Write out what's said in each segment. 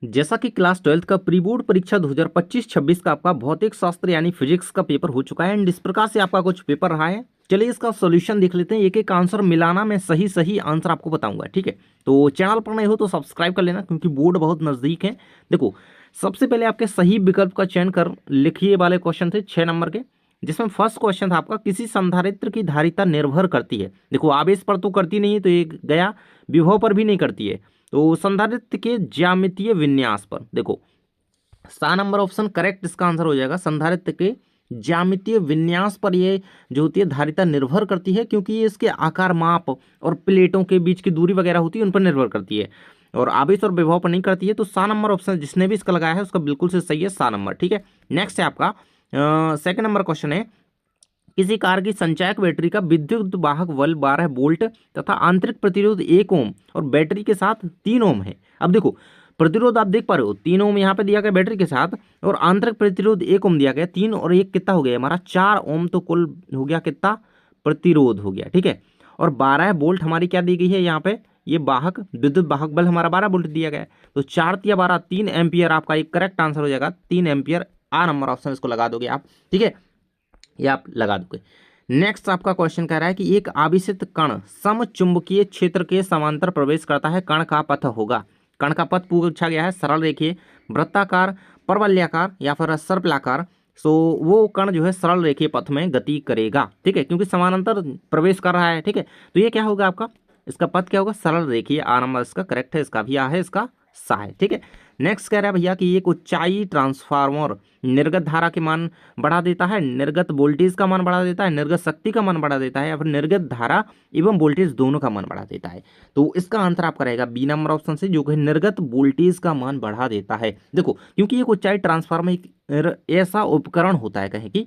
जैसा कि class 12th का प्री बोर्ड परीक्षा 2025-26 का आपका भौतिक शास्त्र यानी फिजिक्स का पेपर हो चुका है एंड इस प्रकार से आपका कुछ पेपर रहा है। चलिए इसका सॉल्यूशन देख लेते हैं, एक एक आंसर मिलाना, मैं सही सही आंसर आपको बताऊंगा, ठीक है। तो चैनल पर नए हो तो सब्सक्राइब कर लेना क्योंकि बोर्ड बहुत नज़दीक है। देखो, सबसे पहले आपके सही विकल्प का चयन कर लिखिए वाले क्वेश्चन थे 6 नंबर के, जिसमें फर्स्ट क्वेश्चन था आपका, किसी संधारित्र की धारिता निर्भर करती है। देखो, आवेश पर तो करती नहीं है तो एक गया, विभव पर भी नहीं करती है, तो संधारित्र के ज्यामितीय विन्यास पर। देखो, 7 नंबर ऑप्शन करेक्ट इसका आंसर हो जाएगा। संधारित्र के ज्यामितीय विन्यास पर ये जो होती है धारिता निर्भर करती है, क्योंकि ये इसके आकार, माप और प्लेटों के बीच की दूरी वगैरह होती है उन पर निर्भर करती है, और आवेश और विभव पर नहीं करती है। तो 7 नंबर ऑप्शन जिसने भी इसका लगाया है उसका बिल्कुल से सही है 7 नंबर, ठीक है। नेक्स्ट है आपका सेकंड नंबर क्वेश्चन है, किसी कार की संचायक बैटरी का विद्युत वाहक बल 12 वोल्ट तथा आंतरिक प्रतिरोध 1 ओम और बैटरी के साथ 3 ओम है। अब देखो, प्रतिरोध आप देख पा रहे हो 3 ओम यहाँ पे दिया गया बैटरी के साथ, और आंतरिक प्रतिरोध 1 ओम दिया गया। 3 और 1 कितना हो गया हमारा 4 ओम, तो कुल हो गया कितना प्रतिरोध हो गया, ठीक है। और 12 वोल्ट हमारी क्या दी गई है यहाँ पे, ये वाहक विद्युत वाहक बल हमारा 12 वोल्ट दिया गया है। तो 4 या 12 3 एम्पियर आपका एक करेक्ट आंसर हो जाएगा, 3 एम्पियर। आ नंबर ऑप्शन इसको लगा दोगे आप, ठीक है, ये आप लगा दोगे। नेक्स्ट आपका क्वेश्चन कह रहा है कि एक आवेशित कण समचुंबकीय क्षेत्र के समांतर प्रवेश करता है, कण का पथ होगा। कण का पथ पूछा गया है, सरल रेखीय, वृत्ताकार, परवलयाकार या फिर सर्पिलाकार। सो वो कण जो है सरल रेखीय पथ में गति करेगा, ठीक है, क्योंकि समानांतर प्रवेश कर रहा है, ठीक है। तो ये क्या होगा आपका, इसका पथ क्या होगा, सरल रेखीय। आ नंबर इसका करेक्ट है, इसका भी आ है, इसका सा है, ठीक है। नेक्स्ट कह रहा है भैया कि एक ऊंचाई ट्रांसफार्मर निर्गत धारा के मान बढ़ा देता है, निर्गत वोल्टेज का मान बढ़ा देता है, निर्गत शक्ति का मान बढ़ा देता है, या फिर निर्गत धारा एवं वोल्टेज दोनों का मान बढ़ा देता है। तो इसका आंसर आपका रहेगा बी नंबर ऑप्शन से, जो कि निर्गत वोल्टेज का मान बढ़ा देता है। देखो, क्योंकि एक ऊंचाई ट्रांसफार्मर एक ऐसा उपकरण होता है कहें कि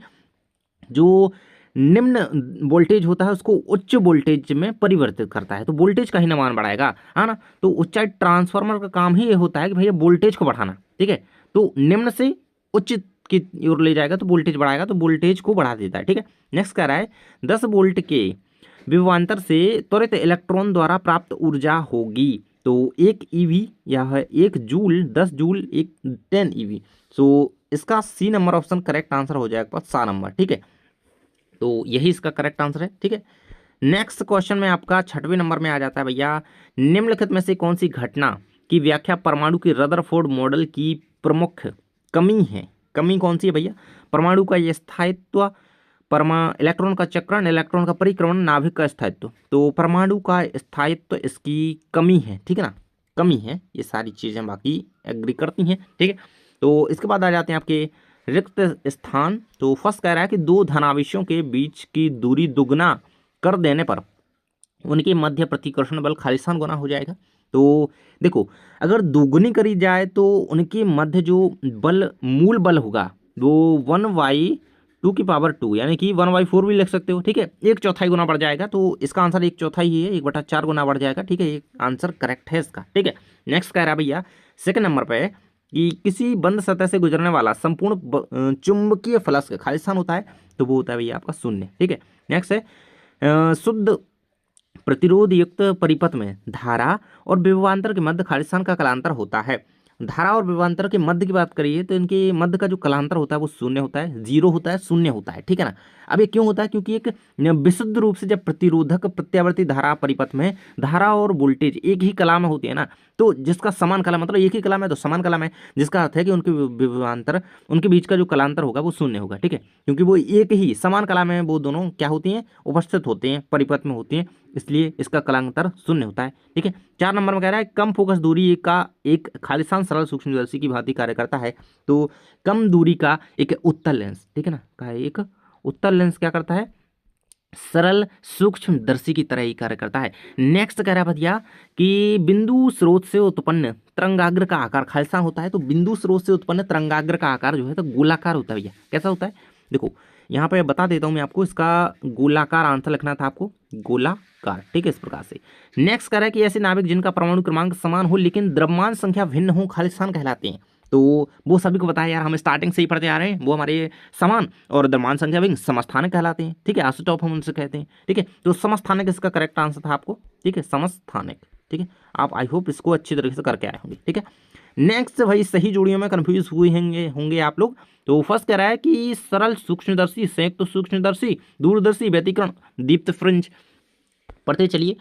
जो निम्न वोल्टेज होता है उसको उच्च वोल्टेज में परिवर्तित करता है, तो वोल्टेज का ही ना मान बढ़ाएगा, है ना। तो ऊंचाई ट्रांसफार्मर का काम ही ये होता है कि भैया वोल्टेज को बढ़ाना, ठीक है। तो निम्न से उच्च की ओर ले जाएगा तो वोल्टेज बढ़ाएगा, तो वोल्टेज को बढ़ा देता है, ठीक है। नेक्स्ट कह रहा है 10 वोल्ट के विभवांतर से त्वरित इलेक्ट्रॉन द्वारा प्राप्त ऊर्जा होगी। तो 1 EV या है 1 जूल, 10 जूल, एक 10 EV। सो इसका C number option correct answer हो जाएगा 7 नंबर, ठीक है। तो यही इसका करेक्ट आंसर है, ठीक है। नेक्स्ट क्वेश्चन में आपका 6वें नंबर में आ जाता है भैया, निम्नलिखित में से कौन सी घटना की व्याख्या परमाणु की रदरफोर्ड मॉडल की प्रमुख कमी है। कमी कौन सी है भैया, परमाणु का ये स्थायित्व, इलेक्ट्रॉन का चक्रण, इलेक्ट्रॉन का परिक्रमण, नाभिक का स्थायित्व। तो परमाणु का स्थायित्व इसकी कमी है, ठीक है ना, कमी है। ये सारी चीजें बाकी एग्री करती हैं, ठीक है। तो इसके बाद आ जाते हैं आपके रिक्त स्थान। तो फर्स्ट कह रहा है कि दो धनावेशों के बीच की दूरी दुगना कर देने पर उनके मध्य प्रतिकर्षण बल खालिस्तान गुना हो जाएगा। तो देखो, अगर दोगुनी करी जाए तो उनके मध्य जो बल, मूल बल होगा वो 1/2 यानी कि 1/4 भी लिख सकते हो, ठीक है। 1/4 गुना बढ़ जाएगा, तो इसका आंसर 1/4 ही है, 1/4 गुना बढ़ जाएगा, ठीक है। ये आंसर करेक्ट है इसका, ठीक है। नेक्स्ट कह रहा है भैया सेकंड नंबर पे कि किसी बंद सतह से गुजरने वाला संपूर्ण चुंबकीय फलक का खालिस्तान होता है, तो वो होता है भैया आपका 0, ठीक है। नेक्स्ट है शुद्ध प्रतिरोध युक्त परिपथ में धारा और विभवांतर के मध्य खालिस्तान का कलांतर होता है। धारा और विभवांतर के मध्य की बात करिए तो इनके मध्य का जो कलांतर होता है वो 0 होता है, 0 होता है, 0 होता है, ठीक है ना। अब ये क्यों होता है, क्योंकि एक विशुद्ध रूप से जब प्रतिरोधक प्रत्यावर्ती धारा परिपथ में धारा और वोल्टेज एक ही कला में होती है ना, तो जिसका समान कला मतलब एक ही कला में तो समान कला में, जिसका अर्थ है कि उनके विभवांतर, उनके बीच का जो कलांतर होगा वो 0 होगा, ठीक है। क्योंकि वो एक ही समान कला में वो दोनों क्या होती हैं, उपस्थित होते हैं, परिपथ में होती हैं, इसलिए इसका कलांतर 0 होता है, ठीक है। 4 नंबर में कह रहा है कम फोकस दूरी का एक खालिस्तान सरल सूक्ष्मदर्शी की भांति कार्य करता है। तो कम दूरी का एक उत्तल लेंस, ठीक है ना, का एक उत्तल लेंस क्या करता है, सरल सूक्ष्मदर्शी की तरह ही कार्य करता है। नेक्स्ट कह रहा है भैया कि बिंदु स्रोत से उत्पन्न तरंगाग्र का आकार खालिस्तान होता है। तो बिंदु स्रोत से उत्पन्न तरंगाग्र का आकार जो है तो गोलाकार होता है भैया। कैसा होता है, देखो यहाँ पे बता देता हूँ मैं आपको, इसका गोलाकार आंसर लिखना था आपको, गोलाकार, ठीक है, इस प्रकार से। नेक्स्ट कह रहा है कि ऐसे नाभिक जिनका परमाणु क्रमांक समान हो लेकिन द्रव्यमान संख्या भिन्न हो खालिस्तान कहलाते हैं। तो वो सभी को बताया यार, हम स्टार्टिंग से ही पढ़ते आ रहे हैं, वो हमारे समान और द्रव्यमान संख्या भिन्न समस्थानिक कहलाते हैं, ठीक है, आइसोटोप हम उनसे कहते हैं, ठीक है। तो समस्थानिक इसका करेक्ट आंसर था आपको, ठीक है, समस्थानिक, ठीक है। आप आई होप इसको अच्छी तरीके से करके आए होंगे, ठीक है। नेक्स्ट भाई सही जोड़ियों में कंफ्यूज हुए होंगे आप लोग। तो फर्स्ट कह रहा है कि सरल सूक्ष्मदर्शी, संयुक्त सूक्ष्मदर्शी, दूरदर्शी, व्यतिकरण, दीप्त फ्रिंज। पढ़ते चलिए।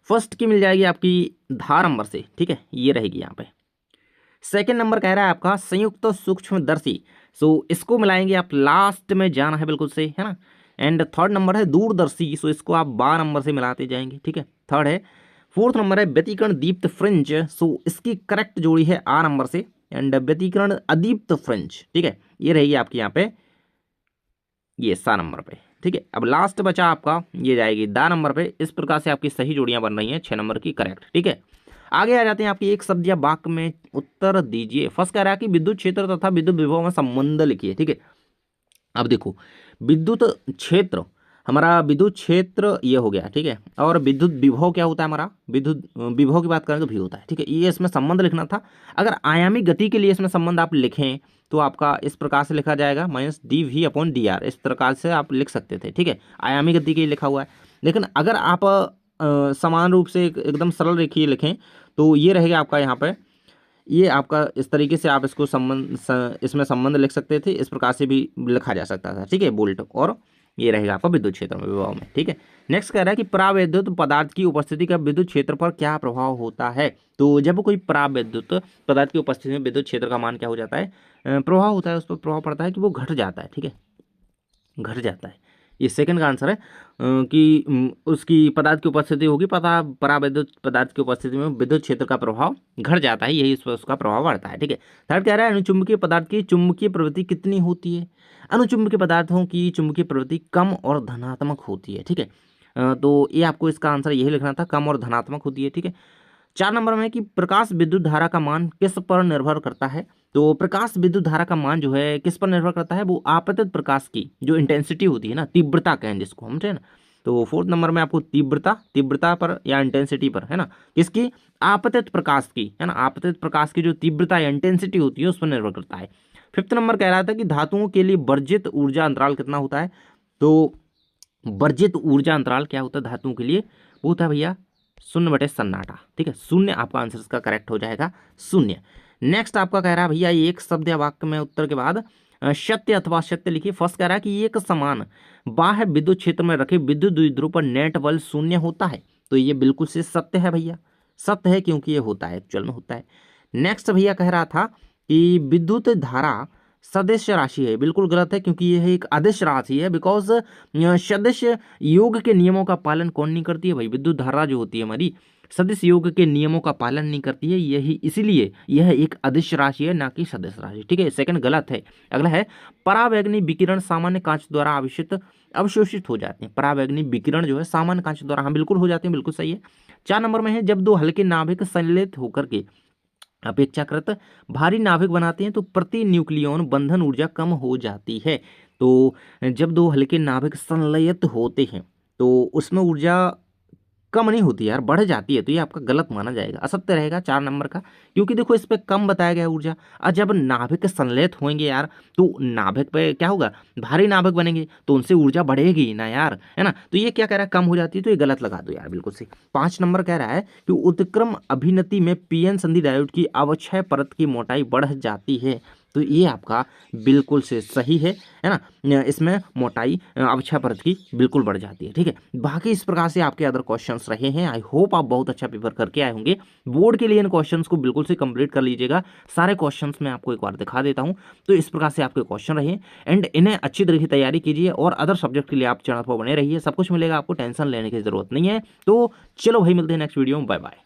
फर्स्ट की मिल जाएगी आपकी धार नंबर से, ठीक है, ये रहेगी यहाँ पे। सेकंड नंबर कह रहा है आपका संयुक्त सूक्ष्मदर्शी, सो इसको मिलाएंगे आप, लास्ट में जाना है बिल्कुल से, है ना। एंड थर्ड नंबर है दूरदर्शी, सो इसको आप 12 नंबर से मिलाते जाएंगे, ठीक है, थर्ड है। फोर्थ नंबर है व्यतिकरण दीप्त फ्रिंज, सो इसकी करेक्ट जोड़ी है आ नंबर से, एंड व्यतिकरण अदीप्त फ्रिंज, ठीक है, ये रहेगी आपकी यहाँ पे ये सा नंबर पे, ठीक है। अब लास्ट बचा आपका, ये जाएगी दा नंबर पे। इस प्रकार से आपकी सही जोड़ियां बन रही हैं 6 नंबर की करेक्ट, ठीक है। आगे आ जाते हैं आपकी एक शब्द या वाक्य में उत्तर दीजिए। फर्स्ट कह रहा है कि विद्युत क्षेत्र तथा विद्युत विभव में संबंध लिखिए, ठीक है। अब देखो विद्युत क्षेत्र, हमारा विद्युत क्षेत्र ये हो गया, ठीक है, और विद्युत विभव क्या होता है हमारा, विद्युत विभव की बात करें तो भी होता है, ठीक है। ये इसमें संबंध लिखना था। अगर आयामी गति के लिए इसमें संबंध आप लिखें तो आपका इस प्रकार से लिखा जाएगा -dv/dr, इस प्रकार से आप लिख सकते थे, ठीक है, आयामी गति के लिए लिखा हुआ है। लेकिन अगर आप समान रूप से एकदम सरल रेखीय लिखें तो ये रहेगा आपका यहाँ पे, ये आपका इस तरीके से आप इसको इसमें संबंध लिख सकते थे, इस प्रकार से भी लिखा जा सकता था, ठीक है, बोल्ट, और ये रहेगा आपका विद्युत क्षेत्र में विभव में, ठीक है। नेक्स्ट कह रहा है कि परावैद्युत पदार्थ की उपस्थिति का विद्युत क्षेत्र पर क्या प्रभाव होता है। तो जब कोई परावैद्युत पदार्थ की उपस्थिति में विद्युत क्षेत्र का मान क्या हो जाता है, प्रभाव होता है, उस पर प्रभाव पड़ता है कि वो घट जाता है, ठीक है, घट जाता है। ये सेकंड का आंसर है कि उसकी पदार्थ की उपस्थिति होगी, परावैद्युत पदार्थ की उपस्थिति में विद्युत क्षेत्र का प्रभाव घट जाता है, यही उस पर उसका प्रभाव बढ़ता है, ठीक है। थर्ड कह रहा है अनुचुंबकीय पदार्थ की चुंबकीय प्रवृत्ति कितनी होती है। अनुचुंबकीय पदार्थों की चुंबकीय प्रवृत्ति कम और धनात्मक होती है, ठीक है। तो ये आपको इसका आंसर यही लिखना था, कम और धनात्मक होती है, ठीक है। 4 नंबर में कि प्रकाश विद्युत धारा का मान किस पर निर्भर करता है। तो प्रकाश विद्युत धारा का मान जो है किस पर निर्भर करता है, वो आपतित प्रकाश की जो इंटेंसिटी होती है ना, तीव्रता कहें जिसको हम, है ना। तो फोर्थ नंबर में आपको तीव्रता पर या इंटेंसिटी पर, है ना, किसकी, आपतित प्रकाश की, है ना, आपतित प्रकाश की जो तीव्रता या इंटेंसिटी होती है उस पर निर्भर करता है। फिफ्थ नंबर कह रहा था कि धातुओं के लिए वर्जित ऊर्जा अंतराल कितना होता है। तो वर्जित ऊर्जा अंतराल क्या होता है धातुओं के लिए, वो होता है भैया 0/सन्नाटा, ठीक है, 0 आपका आंसर इसका करेक्ट हो जाएगा, 0। नेक्स्ट आपका कह रहा है भैया एक शब्द या वाक्य में उत्तर के बाद सत्य अथवा असत्य लिखिए। फर्स्ट कह रहा है कि एक समान बाह्य विद्युत क्षेत्र में रखे विद्युत द्विध्रुव पर नेट बल 0 होता है। तो ये बिल्कुल से सत्य है भैया, सत्य है, क्योंकि ये होता है, एक्चुअल में होता है। नेक्स्ट भैया कह रहा था कि विद्युत धारा सदिश राशि है, बिल्कुल गलत है, क्योंकि यह एक अदिश राशि है। बिकॉज सदिश योग के नियमों का पालन कौन नहीं करती है भाई, विद्युत धारा जो होती है हमारी सदिश योग के नियमों का पालन नहीं करती है, यही इसीलिए यह एक अदिश राशि है, ना कि सदिश राशि, ठीक है। सेकंड गलत है। अगला है परावैग्निक विकिरण सामान्य कांच द्वारा अवशोषित हो जाते हैं। परावैग्निक विकिरण जो है सामान्य कांच द्वारा, हाँ बिल्कुल हो जाते हैं, बिल्कुल सही है। 4 नंबर में है जब दो हल्के नाभिक संलेलित होकर के अपेक्षाकृत भारी नाभिक बनाते हैं तो प्रति न्यूक्लियन बंधन ऊर्जा कम हो जाती है। तो जब दो हल्के नाभिक संलयित होते हैं तो उसमें ऊर्जा कम नहीं होती यार, बढ़ जाती है। तो ये आपका गलत माना जाएगा, असत्य रहेगा 4 नंबर का, क्योंकि देखो इस पे कम बताया गया है ऊर्जा। और जब नाभिक संलयित होंगे यार तो नाभिक पे क्या होगा, भारी नाभिक बनेंगे तो उनसे ऊर्जा बढ़ेगी ना यार, है ना। तो ये क्या कह रहा है, कम हो जाती है, तो ये गलत लगा दो यार, बिल्कुल सही। 5 नंबर कह रहा है कि उत्क्रम अभिनति में पीएन संधि डायोड की अवक्षय परत की मोटाई बढ़ जाती है। तो ये आपका बिल्कुल से सही है ना, इसमें मोटाई अवक्षय परत की बिल्कुल बढ़ जाती है, ठीक है। बाकी इस प्रकार से आपके अदर क्वेश्चंस रहे हैं। आई होप आप बहुत अच्छा पेपर करके आए होंगे। बोर्ड के लिए इन क्वेश्चंस को बिल्कुल से कंप्लीट कर लीजिएगा। सारे क्वेश्चंस मैं आपको एक बार दिखा देता हूं। तो इस प्रकार से आपके क्वेश्चन रहे एंड इन्हें अच्छी तरीके से तैयारी कीजिए और अदर सब्जेक्ट के लिए आप चैनल पर बने रहिए, सब कुछ मिलेगा आपको, टेंशन लेने की जरूरत नहीं है। तो चलो भाई मिलते हैं नेक्स्ट वीडियो में, बाय बाय।